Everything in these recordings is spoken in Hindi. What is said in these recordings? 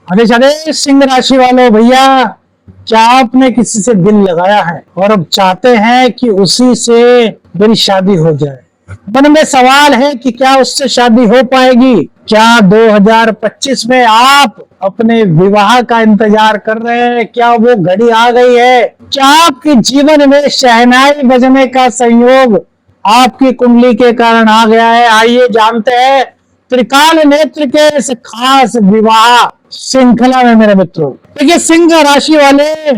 आदेश आदेश सिंह राशि वालों, भैया क्या आपने किसी से दिल लगाया है और अब चाहते हैं कि उसी से मेरी शादी हो जाए? मन में सवाल है कि क्या उससे शादी हो पाएगी? क्या 2025 में आप अपने विवाह का इंतजार कर रहे हैं? क्या वो घड़ी आ गई है? क्या आपके जीवन में शहनाई बजने का संयोग आपकी कुंडली के कारण आ गया है? आइए जानते हैं त्रिकाल नेत्र के इस खास विवाह श्रृंखला में मेरे मित्रों। देखिए, सिंह राशि वाले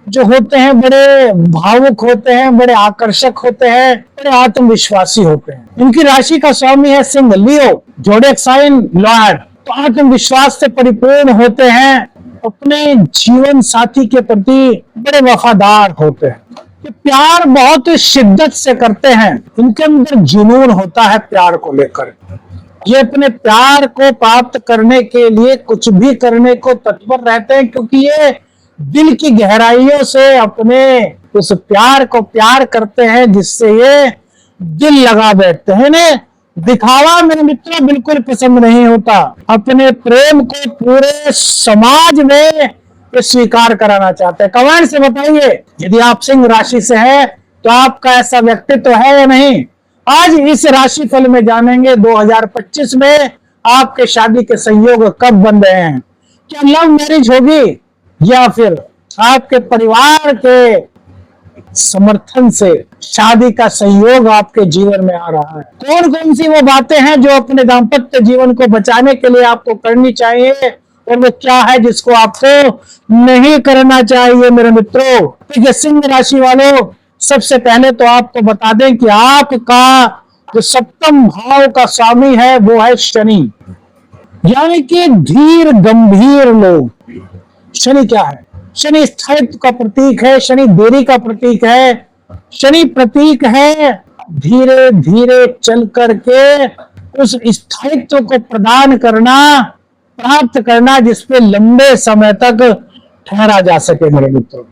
जो होते हैं बड़े भावुक होते हैं, बड़े आकर्षक होते हैं, बड़े आत्मविश्वासी होते हैं। इनकी राशि का स्वामी है सिंह, लियो, जोडिएक साइन लॉयड। तो आत्मविश्वास से परिपूर्ण होते हैं, अपने जीवन साथी के प्रति बड़े वफादार होते हैं, ये प्यार बहुत शिद्दत से करते हैं। इनके अंदर जुनून होता है प्यार को लेकर। ये अपने प्यार को प्राप्त करने के लिए कुछ भी करने को तत्पर रहते हैं, क्योंकि ये दिल की गहराइयों से अपने उस प्यार को प्यार करते हैं जिससे ये दिल लगा बैठते हैं। इन्हें दिखावा मेरे मित्रों बिल्कुल पसंद नहीं होता। अपने प्रेम को पूरे समाज में स्वीकार कराना चाहते हैं। कमेंट से बताइए, यदि आप सिंह राशि से हैं तो आपका ऐसा व्यक्तित्व है या नहीं? आज इस राशि फल में जानेंगे 2025 में आपके शादी के संयोग कब बन रहे हैं। क्या लव मैरिज होगी या फिर आपके परिवार के समर्थन से शादी का संयोग आपके जीवन में आ रहा है? कौन कौन सी वो बातें हैं जो अपने दाम्पत्य जीवन को बचाने के लिए आपको करनी चाहिए, और वो क्या है जिसको आपको नहीं करना चाहिए मेरे मित्रों? ठीक है, सिंह राशि वालों, सबसे पहले तो आपको बता दें कि आपका जो सप्तम भाव का स्वामी है वो है शनि, यानी कि धीर गंभीर लोग। शनि क्या है? शनि स्थायित्व का प्रतीक है, शनि देरी का प्रतीक है, शनि प्रतीक है धीरे धीरे चल करके उस स्थायित्व को प्रदान करना, प्राप्त करना, जिसपे लंबे समय तक ठहरा जा सके मेरे मित्रों।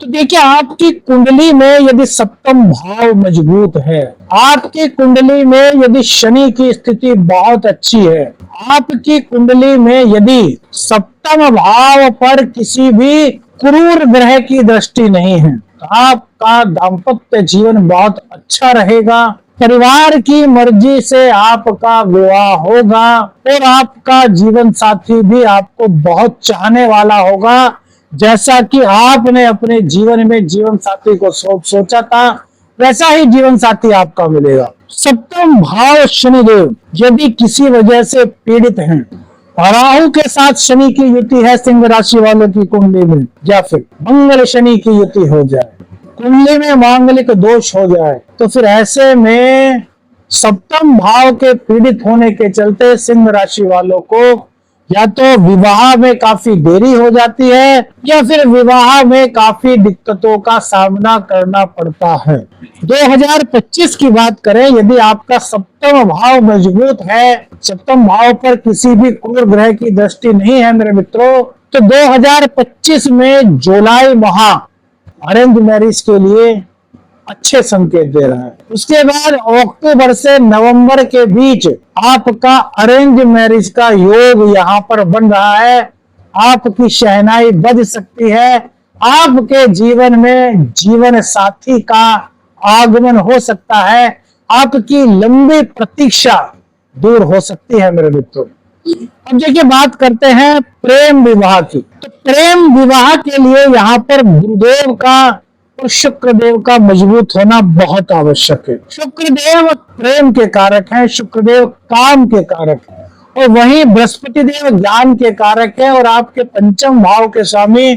तो देखिए, आपकी कुंडली में यदि सप्तम भाव मजबूत है, आपकी कुंडली में यदि शनि की स्थिति बहुत अच्छी है, आपकी कुंडली में यदि सप्तम भाव पर किसी भी क्रूर ग्रह की दृष्टि नहीं है, तो आपका दाम्पत्य जीवन बहुत अच्छा रहेगा। परिवार की मर्जी से आपका विवाह होगा और आपका जीवन साथी भी आपको बहुत चाहने वाला होगा, जैसा कि आपने अपने जीवन में जीवन साथी को सोचा था, वैसा ही जीवन साथी आपका मिलेगा। सप्तम भाव शनिदेव यदि किसी वजह से पीड़ित हैं, राहु के साथ शनि की युति है सिंह राशि वालों की कुंडली में, या फिर मंगल शनि की युति हो जाए, कुंडली में मांगलिक दोष हो जाए, तो फिर ऐसे में सप्तम भाव के पीड़ित होने के चलते सिंह राशि वालों को या तो विवाह में काफी देरी हो जाती है या फिर विवाह में काफी दिक्कतों का सामना करना पड़ता है। 2025 की बात करें, यदि आपका सप्तम भाव मजबूत है, सप्तम भाव पर किसी भी क्रूर ग्रह की दृष्टि नहीं है मेरे मित्रों, तो 2025 में जुलाई माह अरेंज मैरिज के लिए अच्छे संकेत दे रहा है। उसके बाद अक्टूबर से नवंबर के बीच आपका अरेंज मैरिज का योग यहाँ पर बन रहा है। आपकी शहनाई बज सकती है, आपके जीवन में जीवन साथी का आगमन हो सकता है, आपकी लंबी प्रतीक्षा दूर हो सकती है मेरे मित्रों। अब देखिए, बात करते हैं प्रेम विवाह की। तो प्रेम विवाह के लिए यहाँ पर गुरुदेव का और शुक्रदेव का मजबूत होना बहुत आवश्यक है। शुक्रदेव प्रेम के कारक हैं, शुक्रदेव काम के कारक हैं, और वहीं बृहस्पति देव ज्ञान के कारक है, और आपके पंचम भाव के स्वामी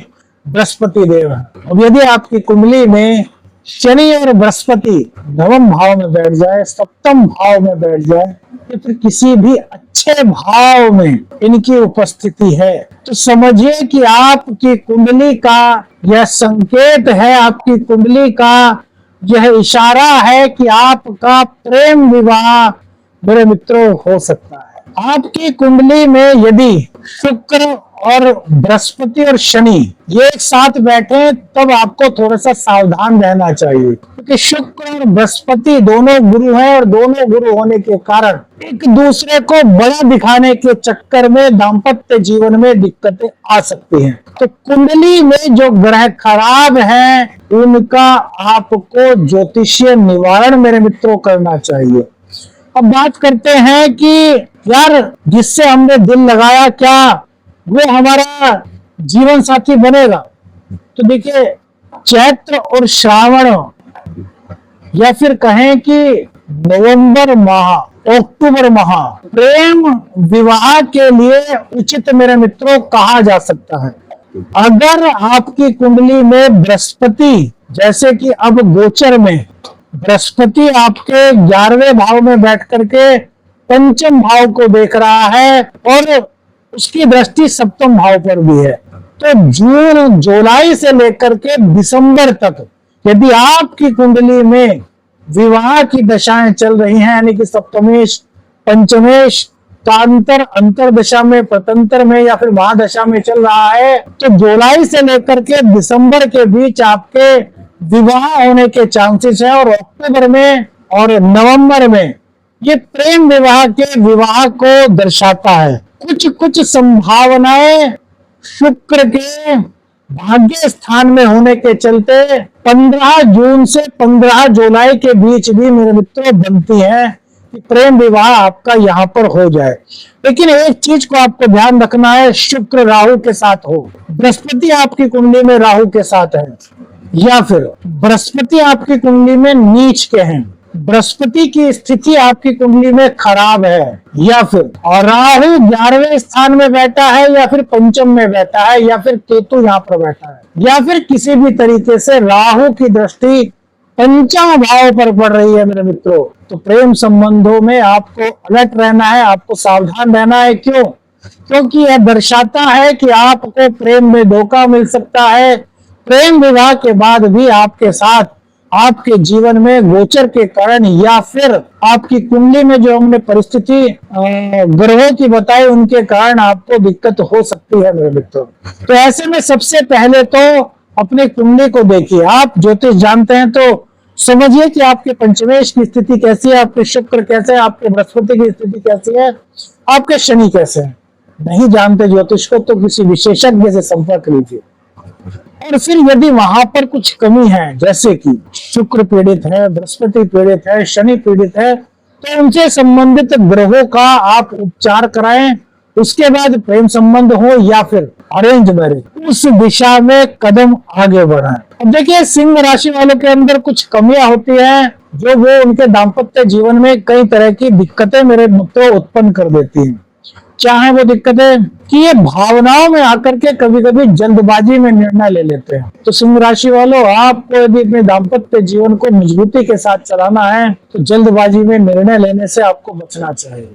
बृहस्पति देव है। अब यदि आपकी कुंडली में शनि और बृहस्पति नवम भाव में बैठ जाए, सप्तम भाव में बैठ जाए, तो फिर किसी भी अच्छे भाव में इनकी उपस्थिति है, तो समझिए कि आपकी कुंडली का यह संकेत है, आपकी कुंडली का यह इशारा है कि आपका प्रेम विवाह मेरे मित्रों हो सकता है। आपकी कुंडली में यदि शुक्र और बृहस्पति और शनि ये एक साथ बैठे तब आपको थोड़ा सा सावधान रहना चाहिए, क्योंकि शुक्र और बृहस्पति दोनों गुरु हैं और दोनों गुरु होने के कारण एक दूसरे को बड़ा दिखाने के चक्कर में दाम्पत्य जीवन में दिक्कतें आ सकती हैं। तो कुंडली में जो ग्रह खराब हैं उनका आपको ज्योतिषीय निवारण मेरे मित्रों करना चाहिए। अब बात करते हैं कि यार जिससे हमने दिल लगाया क्या वो हमारा जीवन साथी बनेगा? तो देखिए, चैत्र और श्रावण या फिर कहें कि नवंबर माह, अक्टूबर माह प्रेम विवाह के लिए उचित मेरे मित्रों कहा जा सकता है। अगर आपकी कुंडली में बृहस्पति, जैसे कि अब गोचर में बृहस्पति आपके 11वें भाव में बैठ करके पंचम भाव को देख रहा है और उसकी दृष्टि सप्तम भाव पर भी है, तो जून जुलाई से लेकर के दिसंबर तक यदि आपकी कुंडली में विवाह की दशाएं चल रही हैं, यानी कि सप्तमेश, पंचमेश का अंतर दशा में, प्रतंत्र में या फिर महादशा में चल रहा है, तो जुलाई से लेकर के दिसंबर के बीच आपके विवाह होने के चांसेस है। और अक्टूबर में और नवंबर में ये प्रेम विवाह के विवाह को दर्शाता है। कुछ संभावनाएं शुक्र के भाग्य स्थान में होने के चलते 15 जून से 15 जुलाई के बीच भी मेरे मित्रों बनती है कि प्रेम विवाह आपका यहाँ पर हो जाए। लेकिन एक चीज को आपको ध्यान रखना है, शुक्र राहु के साथ हो, बृहस्पति आपकी कुंडली में राहु के साथ है, या फिर बृहस्पति आपकी कुंडली में नीच के हैं, बृहस्पति की स्थिति आपकी कुंडली में खराब है, या फिर और राहु 11वें स्थान में बैठा है, या फिर पंचम में बैठा है, या फिर केतु यहाँ पर बैठा है, या फिर किसी भी तरीके से राहु की दृष्टि पंचम भाव पर पड़ रही है मेरे मित्रों, तो प्रेम संबंधों में आपको अलर्ट रहना है, आपको सावधान रहना है। क्यों? क्योंकि यह दर्शाता है कि आपको प्रेम में धोखा मिल सकता है। प्रेम विवाह के बाद भी आपके साथ आपके जीवन में गोचर के कारण या फिर आपकी कुंडली में जो हमने परिस्थिति ग्रहों की बताई उनके कारण आपको दिक्कत हो सकती है मेरे मित्रों। तो ऐसे में सबसे पहले तो अपने कुंडली को देखिए। आप ज्योतिष जानते हैं तो समझिए कि आपके पंचमेश की स्थिति कैसी है, आपके शुक्र कैसे है, आपके बृहस्पति की स्थिति कैसी है, आपके शनि कैसे है। नहीं जानते ज्योतिष को तो किसी विशेषज्ञ से संपर्क लीजिए। और फिर यदि वहां पर कुछ कमी है, जैसे कि शुक्र पीड़ित है, बृहस्पति पीड़ित है, शनि पीड़ित है, तो उनसे संबंधित ग्रहों का आप उपचार कराएं। उसके बाद प्रेम संबंध हो या फिर अरेंज मैरिज, उस दिशा में कदम आगे बढ़ाएं। अब देखिए, सिंह राशि वालों के अंदर कुछ कमियां होती हैं जो वो उनके दाम्पत्य जीवन में कई तरह की दिक्कतें मेरे मित्रों उत्पन्न कर देती हैं। क्या है वो दिक्कतें? कि ये भावनाओं में आकर के कभी कभी जल्दबाजी में निर्णय ले लेते हैं। तो सिंह राशि वालों, आपको यदि अपने दाम्पत्य जीवन को मजबूती के साथ चलाना है तो जल्दबाजी में निर्णय लेने से आपको बचना चाहिए।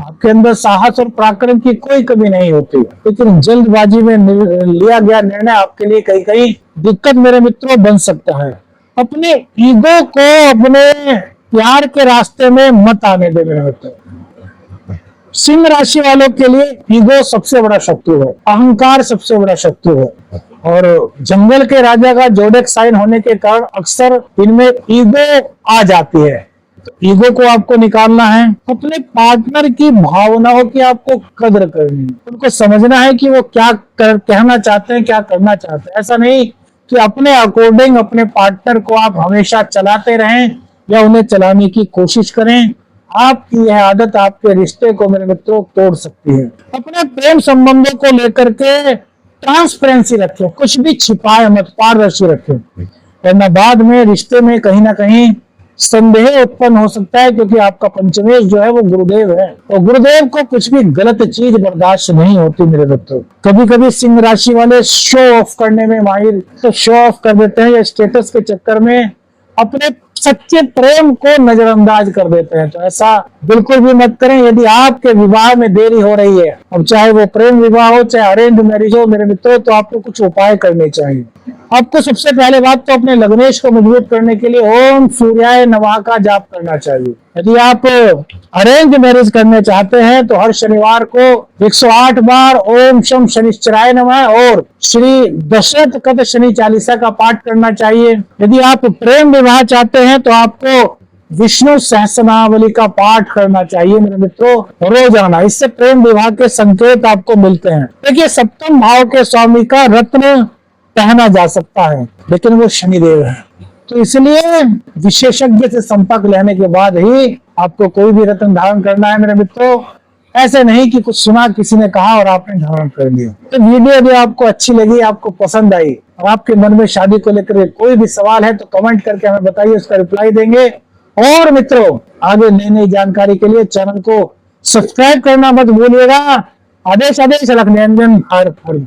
आपके अंदर साहस और पराक्रम की कोई कमी नहीं होती, लेकिन जल्दबाजी में लिया गया निर्णय आपके लिए कहीं कहीं दिक्कत मेरे मित्रों बन सकता है। अपने ईगो को अपने प्यार के रास्ते में मत आने दे मेरे मित्रों। सिंह राशि वालों के लिए ईगो सबसे बड़ा शत्रु है, अहंकार सबसे बड़ा शत्रु है, और जंगल के राजा का जोड़क साइन होने के कारण अक्सर इनमें ईगो आ जाती है। तो ईगो को आपको निकालना है। अपने पार्टनर की भावनाओं की आपको कदर करनी है, उनको समझना है कि वो क्या कहना चाहते हैं, क्या करना चाहते हैं। ऐसा नहीं कि अपने अकॉर्डिंग अपने पार्टनर को आप हमेशा चलाते रहें या उन्हें चलाने की कोशिश करें। आपकी यह आदत आपके रिश्ते को मेरे मित्रों तोड़ सकती है। अपने प्रेम संबंधों को लेकर के ट्रांसपेरेंसी रखें, कुछ भी छिपाए मत, पारदर्शी रखें, वरना बाद में रिश्ते में कहीं ना कहीं संदेह उत्पन्न हो सकता है, क्योंकि आपका पंचमेश जो है वो गुरुदेव है, और गुरुदेव को कुछ भी गलत चीज बर्दाश्त नहीं होती मेरे मित्रों। कभी कभी सिंह राशि वाले शो ऑफ करने में माहिर, तो शो ऑफ कर देते हैं या स्टेटस के चक्कर में अपने सच्चे प्रेम को नजरअंदाज कर देते हैं। तो ऐसा बिल्कुल भी मत करें। यदि आपके विवाह में देरी हो रही है, अब चाहे वो प्रेम विवाह हो चाहे अरेंज मैरिज हो मेरे मित्रों, तो आपको कुछ उपाय करने चाहिए। आपको सबसे पहले बात तो अपने लग्नेश को मजबूत करने के लिए ओम सूर्याय नमः का जाप करना चाहिए। यदि आप अरेंज मैरिज करने चाहते हैं तो हर शनिवार को 108 बार ओम शम शनिश्चराय नमः और श्री दशरथ कथ शनि चालीसा का पाठ करना चाहिए। यदि आप प्रेम विवाह चाहते हैं तो आपको विष्णु सहस्रनामावली का पाठ करना चाहिए मेरे मित्रों रोजाना। इससे प्रेम विवाह के संकेत आपको मिलते हैं। देखिए, सप्तम भाव के स्वामी का रत्न पहना जा सकता है, लेकिन वो शनिदेव है, तो इसलिए विशेषज्ञ से संपर्क लेने के बाद ही आपको कोई भी रत्न धारण करना है मेरे मित्रों। ऐसे नहीं कि कुछ सुना, किसी ने कहा और आपने धारण कर लिया। तो वीडियो यदि आपको अच्छी लगी, आपको पसंद आई और आपके मन में शादी को लेकर कोई भी सवाल है तो कमेंट करके हमें बताइए, उसका रिप्लाई देंगे। और मित्रों, आगे नई नई जानकारी के लिए चैनल को सब्सक्राइब करना मत भूलिएगा। आदेश आदेश अलख निरंजन हर हर।